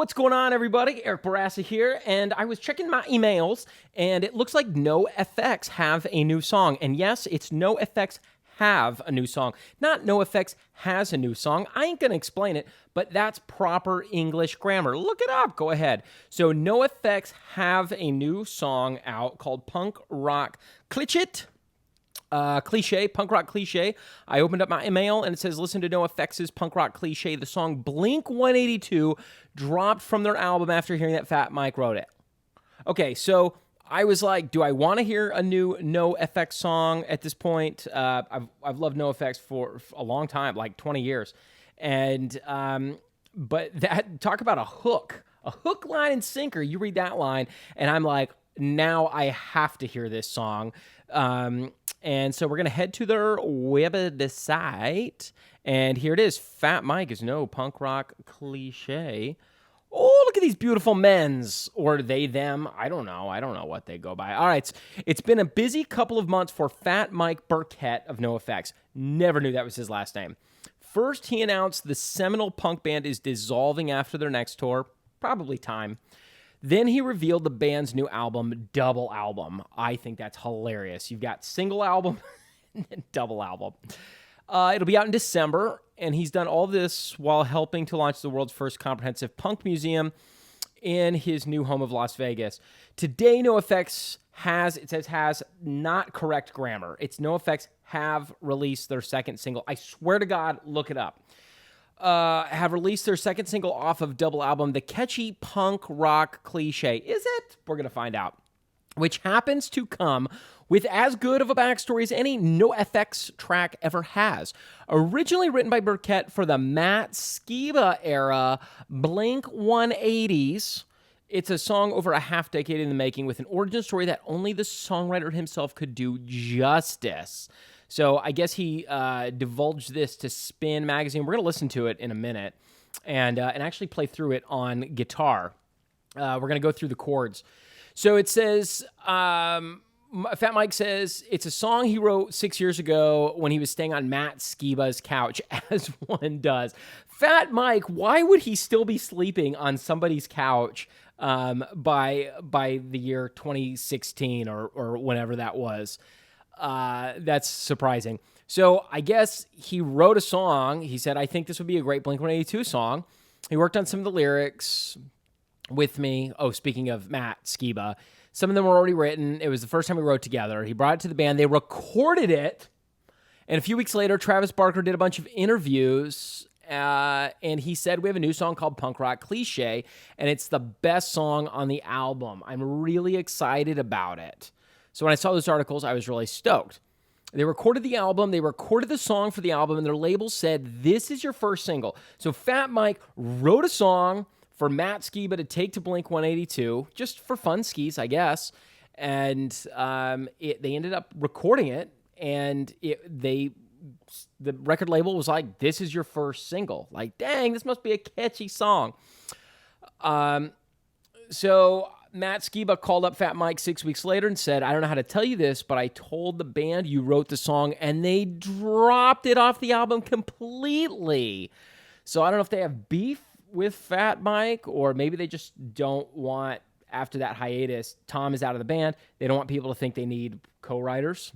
What's going on, everybody? Eric Bourassa here, and I was checking my emails, and it looks like NOFX have a new song. And yes, it's NOFX have a new song, not NOFX has a new song. I ain't gonna explain it, but that's proper English grammar. Look it up. Go ahead. So NOFX have a new song out called Punk Rock Cliche. Cliche, Punk Rock Cliche. I opened up my email and it says, listen to NOFX's Punk Rock Cliche. The song Blink 182 dropped from their album after hearing that Fat Mike wrote it. Okay, so I was like, do I want to hear a new NOFX song at this point? I've loved NOFX for a long time, like 20 years. And, but that, talk about a hook, line, and sinker. You read that line and I'm like, now I have to hear this song. And so we're going to head to their website, and here it is. Fat Mike is no Punk Rock Cliche. Oh, look at these beautiful men's, or they, them. I don't know what they go by. All right, it's been a busy couple of months for Fat Mike Burkett of NOFX. Never knew that was his last name. First, he announced the seminal punk band is dissolving after their next tour. Probably time. Then he revealed the band's new album, double album. I think that's hilarious. You've got single album and then double album. It'll be out in December, and he's done all this while helping to launch the world's first comprehensive punk museum in his new home of Las Vegas. Today, NOFX has not correct grammar. It's NOFX have released their second single. I swear to God, look it up. Have released their second single off of double album, The Catchy Punk Rock Cliche. Is it? We're going to find out. Which happens to come with as good of a backstory as any NOFX track ever has. Originally written by Burkett for the Matt Skiba era Blink 180s, it's a song over a half decade in the making with an origin story that only the songwriter himself could do justice. So I guess he divulged this to Spin Magazine. We're going to listen to it in a minute and actually play through it on guitar. We're going to go through the chords. So it says, Fat Mike says, it's a song he wrote 6 years ago when he was staying on Matt Skiba's couch, as one does. Fat Mike, why would he still be sleeping on somebody's couch by the year 2016 or whenever that was? That's surprising. So I guess he wrote a song. He said, I think this would be a great Blink-182 song. He worked on some of the lyrics with me. Oh, speaking of Matt Skiba, some of them were already written. It was the first time we wrote together. He brought it to the band. They recorded it. And a few weeks later, Travis Barker did a bunch of interviews. And he said, we have a new song called Punk Rock Cliche, and it's the best song on the album. I'm really excited about it. So when I saw those articles, I was really stoked. They recorded the album, they recorded the song for the album, and their label said, this is your first single. So Fat Mike wrote a song for Matt Skiba to take to Blink 182, just for fun skis, I guess. And they ended up recording it, and the record label was like, this is your first single. Like, dang, this must be a catchy song. So Matt Skiba called up Fat Mike 6 weeks later and said, I don't know how to tell you this, but I told the band you wrote the song, and they dropped it off the album completely. So I don't know if they have beef with Fat Mike, or maybe they just don't want, after that hiatus, Tom is out of the band, they don't want people to think they need co-songwriters.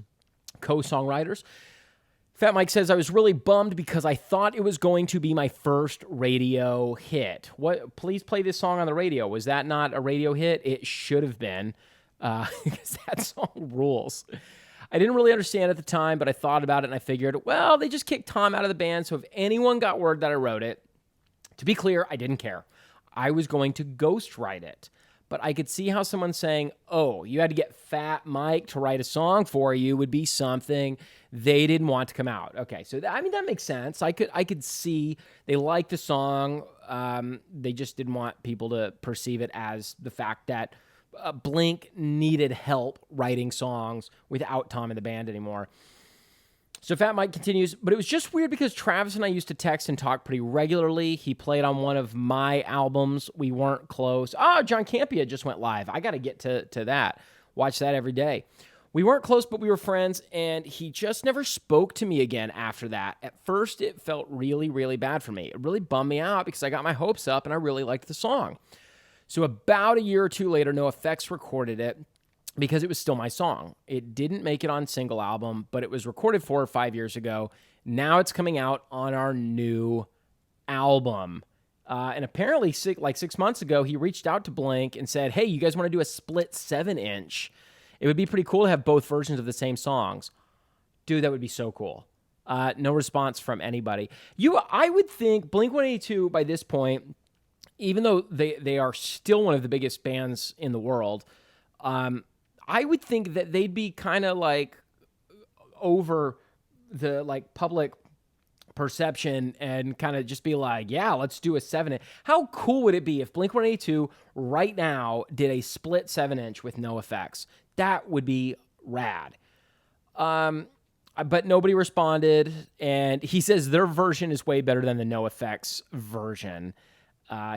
Fat Mike says, I was really bummed because I thought it was going to be my first radio hit. What? Please play this song on the radio. Was that not a radio hit? It should have been, because that song rules. I didn't really understand at the time, but I thought about it and I figured, well, they just kicked Tom out of the band, so if anyone got word that I wrote it, to be clear, I didn't care. I was going to ghostwrite it. But I could see how someone saying, oh, you had to get Fat Mike to write a song for you would be something they didn't want to come out. Okay, so that makes sense. I could see they liked the song. They just didn't want people to perceive it as the fact that Blink needed help writing songs without Tom in the band anymore. So Fat Mike continues, but it was just weird because Travis and I used to text and talk pretty regularly. He played on one of my albums. We weren't close. Oh, John Campea just went live. I got to get to that. Watch that every day. We weren't close, but we were friends, and he just never spoke to me again after that. At first, it felt really, really bad for me. It really bummed me out because I got my hopes up and I really liked the song. So about a year or two later, NOFX recorded it because it was still my song. It didn't make it on single album, but it was recorded 4 or 5 years ago. Now it's coming out on our new album. And apparently, 6 months ago, he reached out to Blink and said, hey, you guys want to do a split 7-inch? It would be pretty cool to have both versions of the same songs. Dude, that would be so cool. No response from anybody. I would think Blink-182 by this point, even though they are still one of the biggest bands in the world, I would think that they'd be kind of like over the like public perception and kind of just be like, yeah, let's do a 7-inch. How cool would it be if Blink-182 right now did a split 7-inch with NOFX? That would be rad. But nobody responded, and he says their version is way better than the NOFX version.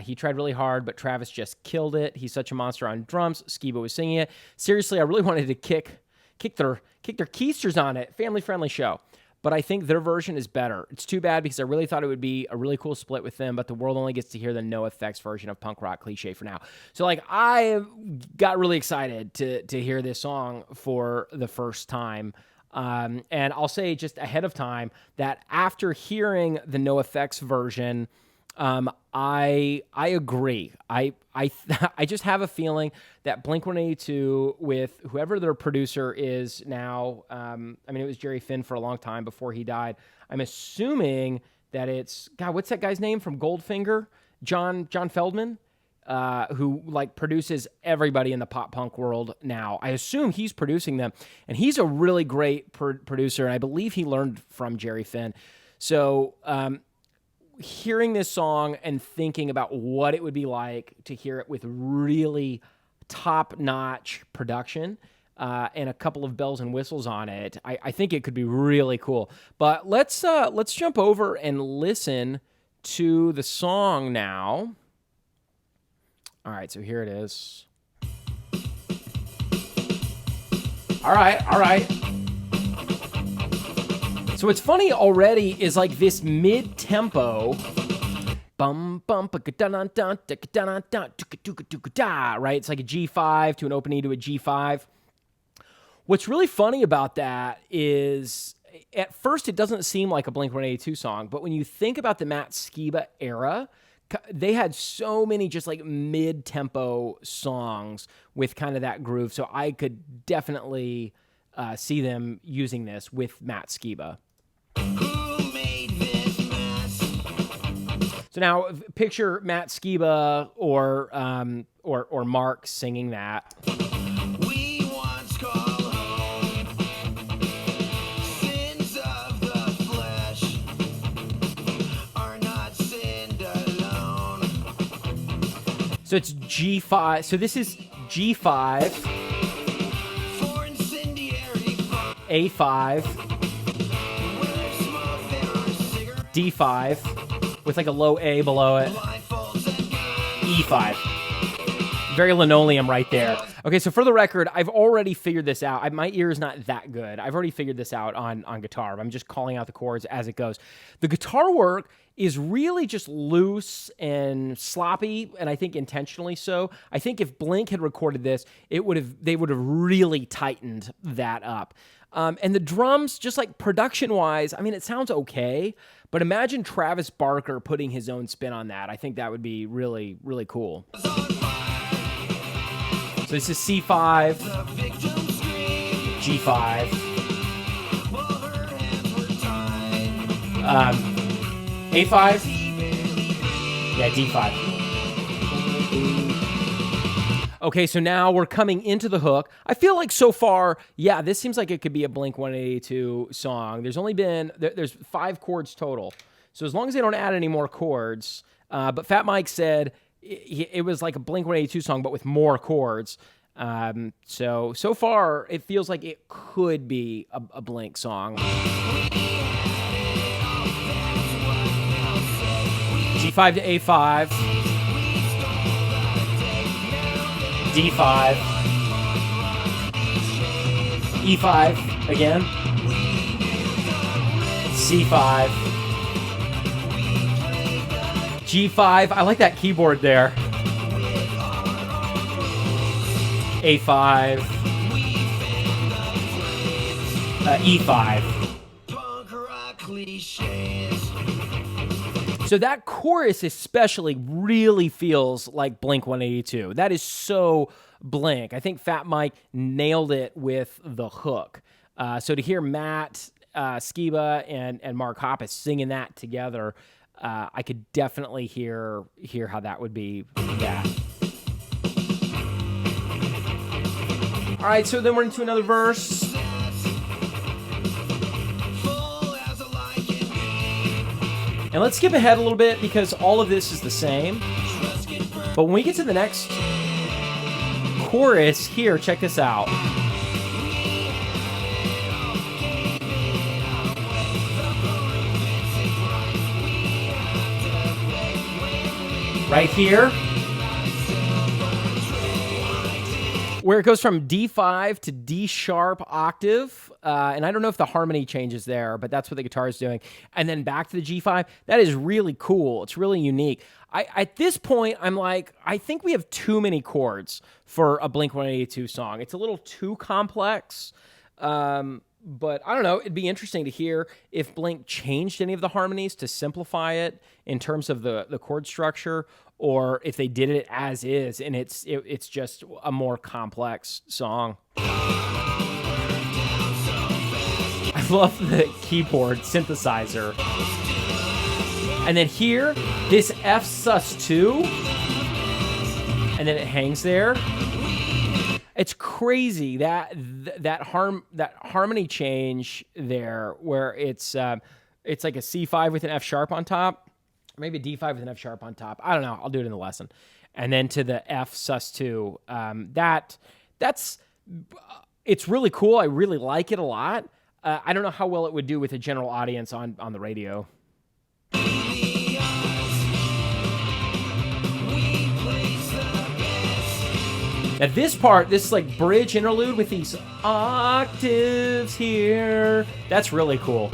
He tried really hard, but Travis just killed it. He's such a monster on drums. Skiba was singing it. Seriously, I really wanted to kick their keisters on it. Family-friendly show. But I think their version is better. It's too bad because I really thought it would be a really cool split with them, but the world only gets to hear the NOFX version of punk rock Cliche for now. So, like, I got really excited to hear this song for the first time. And I'll say just ahead of time that after hearing the NOFX version, I agree. I just have a feeling that Blink-182 with whoever their producer is now, I mean, it was Jerry Finn for a long time before he died. I'm assuming that it's, God, what's that guy's name from Goldfinger? John Feldman, who like produces everybody in the pop punk world now. I assume he's producing them, and he's a really great producer, and I believe he learned from Jerry Finn. So, hearing this song and thinking about what it would be like to hear it with really top-notch production and a couple of bells and whistles on it, I think it could be really cool. But let's jump over and listen to the song now. All right, so here it is. All right. So what's funny already is like this mid-tempo, right? It's like a G5 to an open E to a G5. What's really funny about that is at first it doesn't seem like a Blink-182 song, but when you think about the Matt Skiba era, they had so many just like mid-tempo songs with kind of that groove. So I could definitely see them using this with Matt Skiba. Who made this mess? So now picture Matt Skiba or Mark singing that. We once called home sins of the flesh are not sinned alone. So it's G5. So this is G5, for incendiary A5, D5 with like a low A below it, E5. Very linoleum right there. Okay, so for the record, I've already figured this out. My ear is not that good. I've already figured this out on guitar. I'm just calling out the chords as it goes. The guitar work is really just loose and sloppy, and I think intentionally so. I think if Blink had recorded this, they would have really tightened that up. And the drums, just like production-wise, I mean, it sounds okay, but imagine Travis Barker putting his own spin on that. I think that would be really, really cool. So this is C5, G5, A5, yeah, D5. Okay, so now we're coming into the hook. I feel like so far, yeah, this seems like it could be a Blink-182 song. There's 5 chords total. So as long as they don't add any more chords, but Fat Mike said it was like a Blink-182 song, but with more chords. So far, it feels like it could be a Blink song. G5 to A5. D5, E5 again. C5. G5. I like that keyboard there. A5. E5. So that chorus especially really feels like Blink-182. That is so Blink. I think Fat Mike nailed it with the hook. So to hear Matt Skiba and Mark Hoppus singing that together, I could definitely hear how that would be that. All right, so then we're into another verse. And let's skip ahead a little bit because all of this is the same. But when we get to the next chorus here, check this out. Right here, where it goes from D5 to D sharp octave, and I don't know if the harmony changes there, but that's what the guitar is doing. And then back to the G5. That is really cool. It's really unique. At this point, I'm like, I think we have too many chords for a Blink-182 song. It's a little too complex, but I don't know. It'd be interesting to hear if Blink changed any of the harmonies to simplify it in terms of the chord structure, or if they did it as is and it's just a more complex song. I love the keyboard synthesizer. And then here, this F sus2, and then it hangs there. It's crazy that harmony change there, where it's like a C5 with an F sharp on top. Maybe a D5 with an F sharp on top. I don't know. I'll do it in the lesson. And then to the F sus2. It's really cool. I really like it a lot. I don't know how well it would do with a general audience on the radio. Now this part, this like bridge interlude with these octaves here, that's really cool.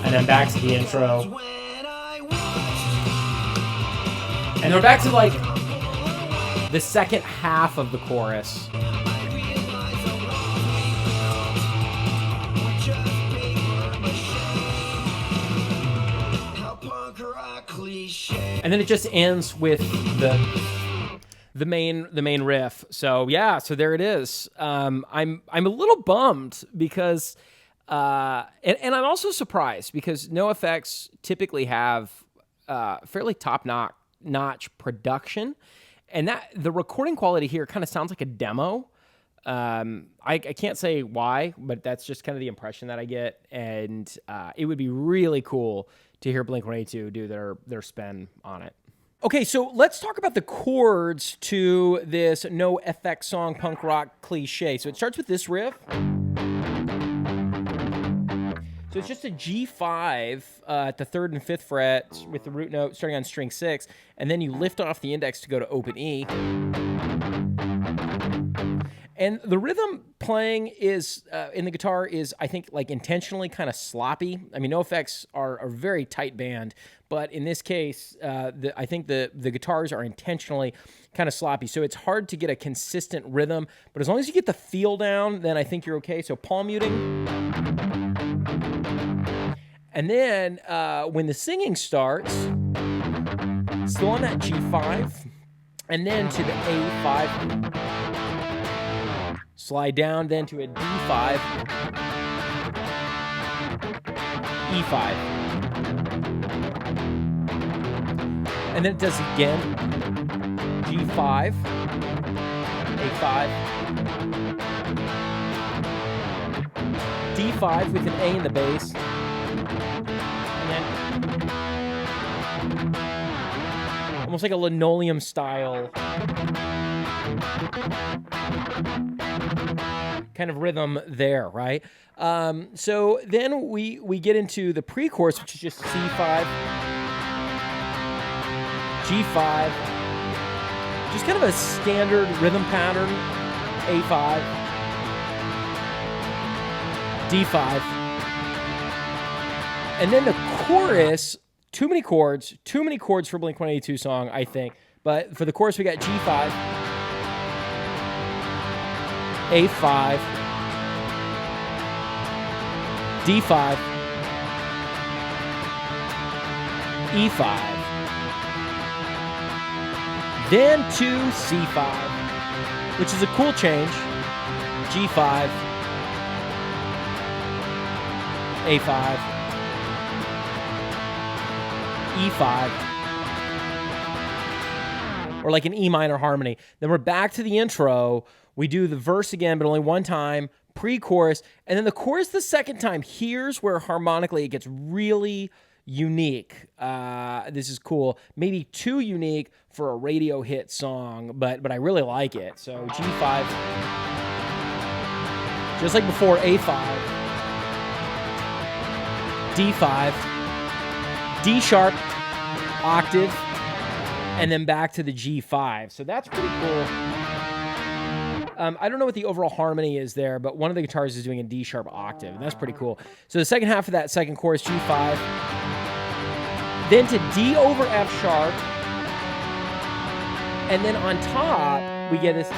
And then back to the intro. And we're back to like the second half of the chorus. And then it just ends with the main riff. So yeah, so there it is. I'm a little bummed because and I'm also surprised because NOFX typically have fairly top-notch production, and that the recording quality here kind of sounds like a demo. I can't say why, but that's just kind of the impression that I get, and it would be really cool to hear Blink-182 do their spin on it. Okay, so let's talk about the chords to this NOFX song, Punk Rock Cliche. So it starts with this riff. So it's just a G5 at the 3rd and 5th fret with the root note starting on string 6, and then you lift off the index to go to open E. And the rhythm playing is in the guitar is, I think, like intentionally kind of sloppy. I mean, NOFX are a very tight band, but in this case, I think the guitars are intentionally kind of sloppy. So it's hard to get a consistent rhythm, but as long as you get the feel down, then I think you're okay. So palm muting. And then when the singing starts, still on that G5, and then to the A5. Slide down, then to a D5, E5. And then it does it again. G5, A5, D5 with an A in the bass. And then almost like a linoleum style kind of rhythm there, right? So then we get into the pre-chorus, which is just C5, G5, Just kind of a standard rhythm pattern. A5, D5. And then the chorus, too many chords for Blink-182 song, I think. But for the chorus, we got G5, A5, D5, E5, then to C5, which is a cool change, G5, A5, E5, or like an E minor harmony. Then we're back to the intro. We do the verse again, but only one time, pre-chorus, and then the chorus the second time. Here's where harmonically it gets really unique. This is cool. Maybe too unique for a radio hit song, but I really like it. So G5, just like before, A5, D5, D sharp, octave, and then back to the G5. So that's pretty cool. I don't know what the overall harmony is there, but one of the guitars is doing a D sharp octave, and that's pretty cool. So the second half of that second chorus, G5, then to D over F sharp, and then on top, we get this.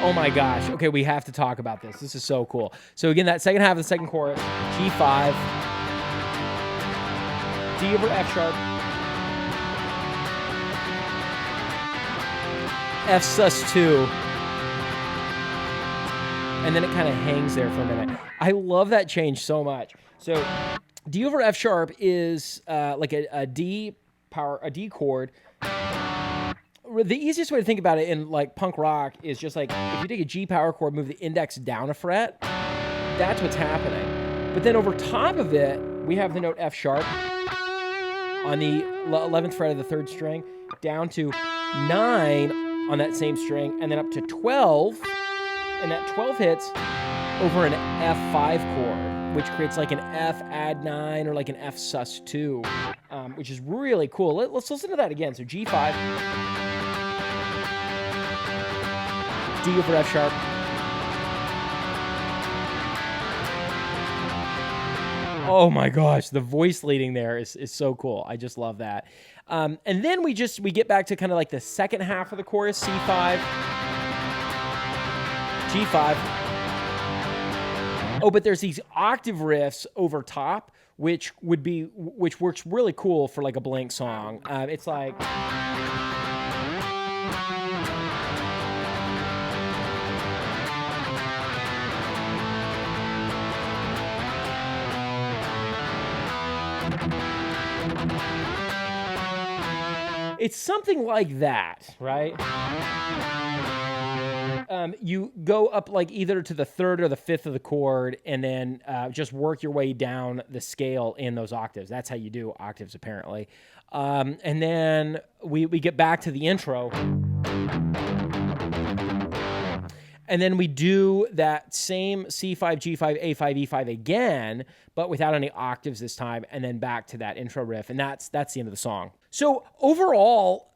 Oh my gosh. Okay, we have to talk about this. This is so cool. So again, that second half of the second chorus, G5, D over F sharp, F sus2, and then it kind of hangs there for a minute. I love that change so much. So D over F sharp is like a D chord. The easiest way to think about it in like punk rock is just like if you take a G power chord, move the index down a fret, that's what's happening. But then over top of it, we have the note F sharp on the 11th fret of the 3rd string, down to 9 on that same string, and then up to 12, and that 12 hits over an F5 chord, which creates like an F add 9 or like an F sus2, which is really cool. Let's listen to that again. So G5, D over F sharp, oh my gosh, the voice leading there is so cool. I just love that. And then we get back to kind of like the second half of the chorus, C5, G5. Oh, but there's these octave riffs over top, which works really cool for like a Blink song. It's like. It's something like that, right? You go up like either to the 3rd or the 5th of the chord, and then just work your way down the scale in those octaves. That's how you do octaves, apparently. And then we get back to the intro. And then we do that same C5, G5, A5, E5 again, but without any octaves this time, and then back to that intro riff, and that's the end of the song. So overall,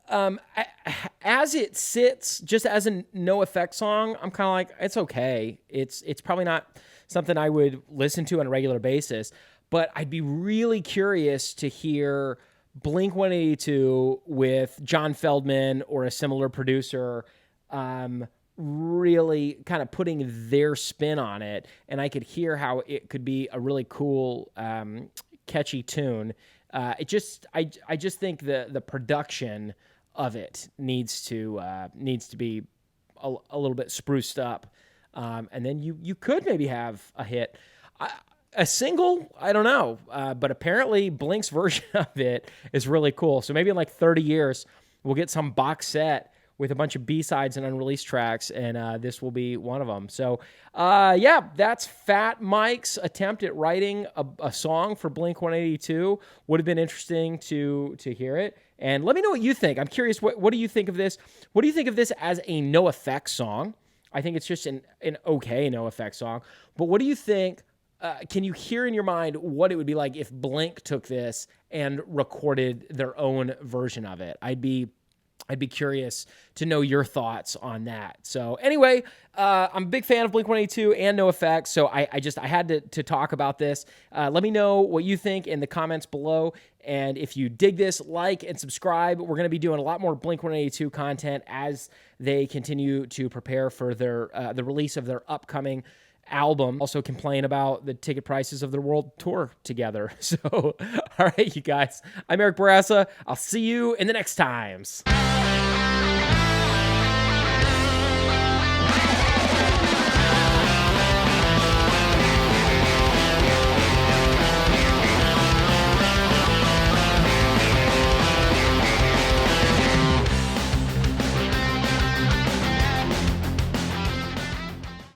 as it sits, just as a NOFX song, I'm kind of like, it's okay. It's probably not something I would listen to on a regular basis, but I'd be really curious to hear Blink-182 with John Feldman or a similar producer, really kind of putting their spin on it, and I could hear how it could be a really cool, catchy tune. I just think the production of it needs to be a little bit spruced up, and then you could maybe have a hit. A single, I don't know, but apparently Blink's version of it is really cool. So maybe in like 30 years, we'll get some box set with a bunch of B-sides and unreleased tracks, and this will be one of them. So, yeah, that's Fat Mike's attempt at writing a song for Blink-182. Would have been interesting to hear it. And let me know what you think. I'm curious, what do you think of this? What do you think of this as a NOFX song? I think it's just an okay NOFX song. But what do you think can you hear in your mind what it would be like if Blink took this and recorded their own version of it? I'd be curious to know your thoughts on that. So anyway, I'm a big fan of Blink-182 and NOFX, so I had to talk about this. Let me know what you think in the comments below, and if you dig this, like and subscribe. We're going to be doing a lot more Blink-182 content as they continue to prepare for their the release of their upcoming album. Also complain about the ticket prices of their world tour together. So, all right, you guys, I'm Eric Bourassa. I'll see you in the next times.